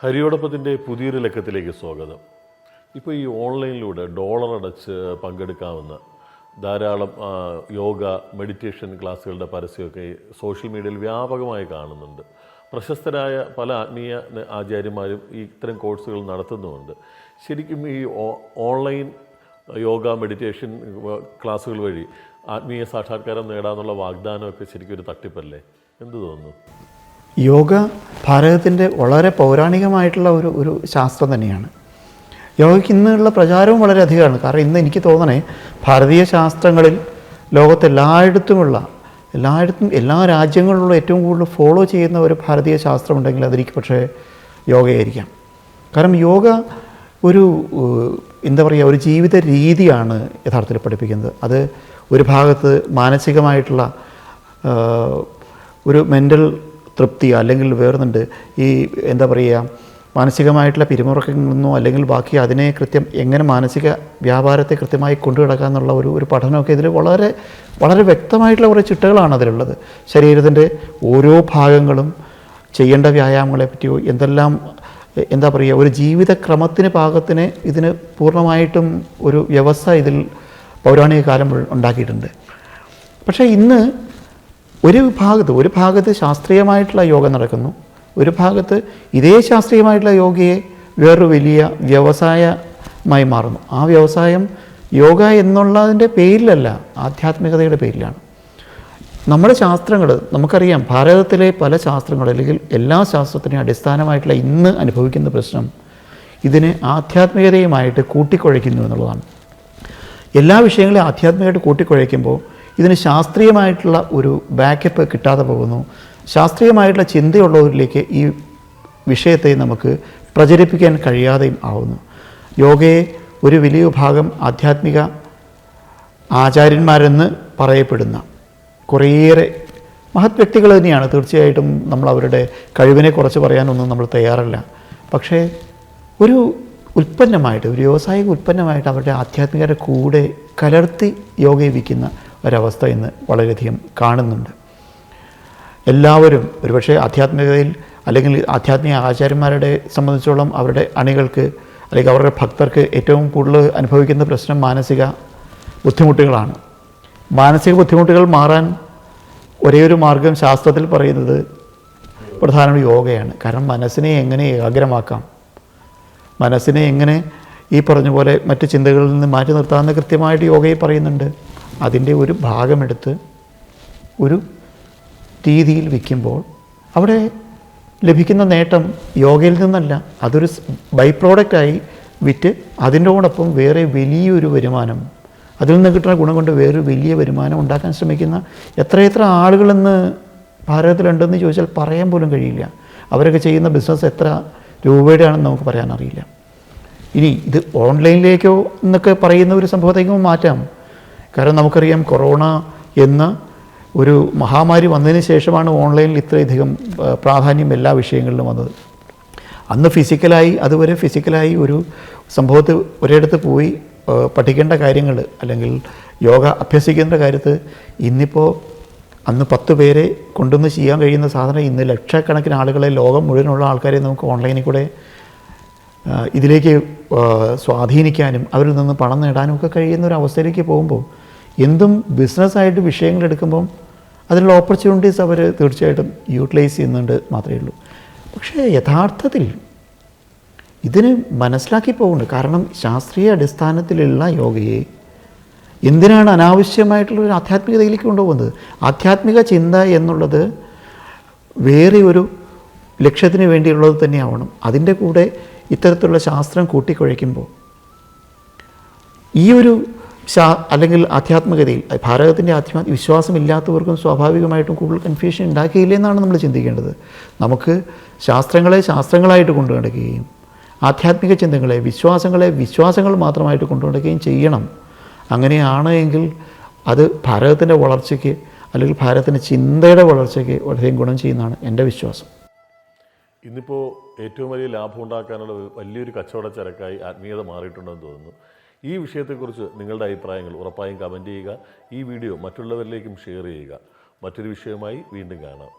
ഹരിയോടൊപ്പത്തിൻ്റെ പുതിയൊരു ലക്കത്തിലേക്ക് സ്വാഗതം. ഇപ്പോൾ ഈ ഓൺലൈനിലൂടെ ഡോളർ അടച്ച് പങ്കെടുക്കാവുന്ന ധാരാളം യോഗ മെഡിറ്റേഷൻ ക്ലാസ്സുകളുടെ പരസ്യമൊക്കെ സോഷ്യൽ മീഡിയയിൽ വ്യാപകമായി കാണുന്നുണ്ട്. പ്രശസ്തരായ പല ആത്മീയ ആചാര്യന്മാരും ഇത്തരം കോഴ്സുകൾ നടത്തുന്നുമുണ്ട്. ശരിക്കും ഈ ഓൺലൈൻ യോഗ മെഡിറ്റേഷൻ ക്ലാസ്സുകൾ വഴി ആത്മീയ സാക്ഷാത്കാരം നേടാനുള്ള വാഗ്ദാനമൊക്കെ ശരിക്കും ഒരു തട്ടിപ്പല്ലേ? എന്ത് തോന്നുന്നു? യോഗ ഭാരതത്തിൻ്റെ വളരെ പൗരാണികമായിട്ടുള്ള ഒരു ശാസ്ത്രം തന്നെയാണ്. യോഗയ്ക്ക് ഇന്നുള്ള പ്രചാരവും വളരെ അധികമാണ്. കാരണം ഇന്ന് എനിക്ക് തോന്നണേ ഭാരതീയ ശാസ്ത്രങ്ങളിൽ ലോകത്തെല്ലായിടത്തും എല്ലാ രാജ്യങ്ങളിലുള്ള ഏറ്റവും കൂടുതൽ ഫോളോ ചെയ്യുന്ന ഒരു ഭാരതീയ ശാസ്ത്രമുണ്ടെങ്കിൽ അതെനിക്ക് പക്ഷേ യോഗയായിരിക്കാം. കാരണം യോഗ ഒരു ഒരു ജീവിത രീതിയാണ് യഥാർത്ഥത്തിൽ പഠിപ്പിക്കുന്നത്. അത് ഒരു ഭാഗത്ത് മാനസികമായിട്ടുള്ള ഒരു മെൻ്റൽ തൃപ്തി, അല്ലെങ്കിൽ വേറൊന്നുണ്ട് ഈ മാനസികമായിട്ടുള്ള പിരിമുറുക്കങ്ങളെന്നോ അല്ലെങ്കിൽ ബാക്കി അതിനെ എങ്ങനെ മാനസിക വ്യാപാരത്തെ കൃത്യമായി കൊണ്ടുനടക്കുക എന്നുള്ള ഒരു പഠനമൊക്കെ ഇതിൽ വളരെ വളരെ വ്യക്തമായിട്ടുള്ള കുറേ ചിട്ടകളാണ് അതിലുള്ളത്. ശരീരത്തിൻ്റെ ഓരോ ഭാഗങ്ങളും ചെയ്യേണ്ട വ്യായാമങ്ങളെ പറ്റിയോ എന്തെല്ലാം ഒരു ജീവിതക്രമത്തിന് പാകത്തിന് ഇതിന് പൂർണ്ണമായിട്ടും ഒരു വ്യവസ്ഥ ഇതിൽ പൗരാണിക കാലം ഉണ്ടാക്കിയിട്ടുണ്ട്. പക്ഷേ ഇന്ന് ഒരു ഭാഗത്ത് ശാസ്ത്രീയമായിട്ടുള്ള യോഗ നടക്കുന്നു, ഒരു ഭാഗത്ത് ഇതേ ശാസ്ത്രീയമായിട്ടുള്ള യോഗയെ വേറൊരു വലിയ വ്യവസായമായി മാറുന്നു. ആ വ്യവസായം യോഗ എന്നുള്ളതിൻ്റെ പേരിലല്ല, ആധ്യാത്മികതയുടെ പേരിലാണ്. നമ്മുടെ ശാസ്ത്രങ്ങൾ നമുക്കറിയാം, ഭാരതത്തിലെ പല ശാസ്ത്രങ്ങൾ അല്ലെങ്കിൽ എല്ലാ ശാസ്ത്രത്തിനെയും അടിസ്ഥാനമായിട്ടുള്ള ഇന്ന് അനുഭവിക്കുന്ന പ്രശ്നം ഇതിനെ ആധ്യാത്മികതയുമായിട്ട് കൂട്ടിക്കുഴയ്ക്കുന്നു എന്നുള്ളതാണ്. എല്ലാ വിഷയങ്ങളെയും ആധ്യാത്മികമായിട്ട് കൂട്ടിക്കുഴയ്ക്കുമ്പോൾ ഇതിന് ശാസ്ത്രീയമായിട്ടുള്ള ഒരു ബാക്കപ്പ് കിട്ടാതെ പോകുന്നു. ശാസ്ത്രീയമായിട്ടുള്ള ചിന്തയുള്ളവരിലേക്ക് ഈ വിഷയത്തെ നമുക്ക് പ്രചരിപ്പിക്കാൻ കഴിയാതെയും ആവുന്നു. യോഗയെ ഒരു വലിയ ഭാഗം ആധ്യാത്മിക ആചാര്യന്മാരെന്ന് പറയപ്പെടുന്ന കുറേയേറെ മഹത് വ്യക്തികൾ തന്നെയാണ്. തീർച്ചയായിട്ടും നമ്മൾ അവരുടെ കഴിവിനെ കുറച്ച് പറയാനൊന്നും നമ്മൾ തയ്യാറല്ല. പക്ഷേ ഒരു ഉൽപ്പന്നമായിട്ട്, ഒരു വ്യാവസായിക ഉൽപ്പന്നമായിട്ട് അവരുടെ ആധ്യാത്മികരുടെ കൂടെ കലർത്തി യോഗയെ വിൽക്കുന്ന ഒരവസ്ഥ ഇന്ന് വളരെയധികം കാണുന്നുണ്ട്. എല്ലാവരും ഒരുപക്ഷെ ആധ്യാത്മികതയിൽ അല്ലെങ്കിൽ ആധ്യാത്മിക ആചാര്യന്മാരുടെ സംബന്ധിച്ചോളം അവരുടെ അണികൾക്ക് അല്ലെങ്കിൽ അവരുടെ ഭക്തർക്ക് ഏറ്റവും കൂടുതൽ അനുഭവിക്കുന്ന പ്രശ്നം മാനസിക ബുദ്ധിമുട്ടുകളാണ്. മാനസിക ബുദ്ധിമുട്ടുകൾ മാറാൻ ഒരേ ഒരു മാർഗം ശാസ്ത്രത്തിൽ പറയുന്നത് പ്രധാനമായും യോഗയാണ്. കാരണം മനസ്സിനെ എങ്ങനെ ഏകാഗ്രമാക്കാം, മനസ്സിനെ എങ്ങനെ ഈ പറഞ്ഞ പോലെ മറ്റ് ചിന്തകളിൽ നിന്ന് മാറ്റി നിർത്താമെന്ന് കൃത്യമായിട്ട് യോഗയിൽ പറയുന്നുണ്ട്. അതിൻ്റെ ഒരു ഭാഗമെടുത്ത് ഒരു രീതിയിൽ വിൽക്കുമ്പോൾ അവിടെ ലഭിക്കുന്ന നേട്ടം യോഗയിൽ നിന്നല്ല, അതൊരു ബൈ പ്രോഡക്റ്റായി വിറ്റ് അതിൻ്റെയോടൊപ്പം വേറെ വലിയൊരു വരുമാനം, അതിൽ നിന്ന് കിട്ടുന്ന ഗുണം കൊണ്ട് വേറൊരു വലിയ വരുമാനം ഉണ്ടാക്കാൻ ശ്രമിക്കുന്ന എത്രയെത്ര ആളുകളെന്ന് ഭാരതത്തിലുണ്ടെന്ന് ചോദിച്ചാൽ പറയാൻ പോലും കഴിയില്ല. അവരൊക്കെ ചെയ്യുന്ന ബിസിനസ് എത്ര രൂപയുടെ ആണെന്ന് നമുക്ക് പറയാനറിയില്ല. ഇനി ഇത് ഓൺലൈനിലേക്കോ എന്നൊക്കെ പറയുന്ന ഒരു സംഭവത്തേക്കും മാറ്റാം. കാരണം നമുക്കറിയാം, കൊറോണ എന്ന ഒരു മഹാമാരി വന്നതിന് ശേഷമാണ് ഓൺലൈനിൽ ഇത്രയധികം പ്രാധാന്യം എല്ലാ വിഷയങ്ങളിലും വന്നത്. അന്ന് അതുവരെ ഫിസിക്കലായി ഒരു സംഭവത്തിൽ ഒരിടത്ത് പോയി പഠിക്കേണ്ട കാര്യങ്ങൾ അല്ലെങ്കിൽ യോഗ അഭ്യസിക്കേണ്ട കാര്യത്തിൽ ഇന്നിപ്പോൾ അന്ന് 10 പേരെ കൊണ്ടുവന്ന് ചെയ്യാൻ കഴിയുന്ന സാധനം ഇന്ന് ലക്ഷക്കണക്കിന് ആളുകളെ, ലോകം മുഴുവനുള്ള ആൾക്കാരെ നമുക്ക് ഓൺലൈനിൽ കൂടെ ഇതിലേക്ക് സ്വാധീനിക്കാനും അവരിൽ നിന്ന് പണം നേടാനും ഒക്കെ കഴിയുന്ന ഒരു അവസ്ഥയിലേക്ക് പോകുമ്പോൾ എന്തും ബിസിനസ്സായിട്ട് വിഷയങ്ങളെടുക്കുമ്പം അതിനുള്ള ഓപ്പർച്യൂണിറ്റീസ് അവർ തീർച്ചയായിട്ടും യൂട്ടിലൈസ് ചെയ്യുന്നുണ്ട് മാത്രമേ ഉള്ളൂ. പക്ഷേ യഥാർത്ഥത്തിൽ ഇതിന് മനസ്സിലാക്കി പോകുന്നുണ്ട്. കാരണം ശാസ്ത്രീയ അടിസ്ഥാനത്തിലുള്ള യോഗയെ എന്തിനാണ് അനാവശ്യമായിട്ടുള്ളൊരു ആധ്യാത്മികതയിലേക്ക് കൊണ്ടുപോകുന്നത്? ആധ്യാത്മിക ചിന്ത എന്നുള്ളത് വേറെ ഒരു ലക്ഷ്യത്തിന് വേണ്ടിയുള്ളത് തന്നെയാവണം. അതിൻ്റെ കൂടെ ഇത്തരത്തിലുള്ള ശാസ്ത്രം കൂട്ടിക്കുഴയ്ക്കുമ്പോൾ ഈ ഒരു അല്ലെങ്കിൽ ആധ്യാത്മികതയിൽ ഭാരതത്തിൻ്റെ വിശ്വാസമില്ലാത്തവർക്കും സ്വാഭാവികമായിട്ടും കൂടുതൽ കൺഫ്യൂഷൻ ഉണ്ടാക്കിയില്ല എന്നാണ് നമ്മൾ ചിന്തിക്കേണ്ടത്. നമുക്ക് ശാസ്ത്രങ്ങളെ ശാസ്ത്രങ്ങളായിട്ട് കൊണ്ടു നടക്കുകയും ആധ്യാത്മിക ചിന്തകളെ വിശ്വാസങ്ങൾ മാത്രമായിട്ട് കൊണ്ടു നടക്കുകയും ചെയ്യണം. അങ്ങനെയാണ് എങ്കിൽ അത് ഭാരതത്തിൻ്റെ വളർച്ചയ്ക്ക് അല്ലെങ്കിൽ ഭാരതത്തിൻ്റെ ചിന്തയുടെ വളർച്ചയ്ക്ക് വളരെയും ഗുണം ചെയ്യുന്നതാണ് എൻ്റെ വിശ്വാസം. ഇന്നിപ്പോൾ ഏറ്റവും വലിയ ലാഭം ഉണ്ടാക്കാനുള്ള വലിയൊരു കച്ചവട ചരക്കായി ആത്മീയത മാറിയിട്ടുണ്ടെന്ന് തോന്നുന്നു. ഈ വിഷയത്തെക്കുറിച്ച് നിങ്ങളുടെ അഭിപ്രായങ്ങൾ ഉറപ്പായും കമൻറ്റ് ചെയ്യുക. ഈ വീഡിയോ മറ്റുള്ളവരിലേക്കും ഷെയർ ചെയ്യുക. മറ്റൊരു വിഷയമായി വീണ്ടും കാണാം.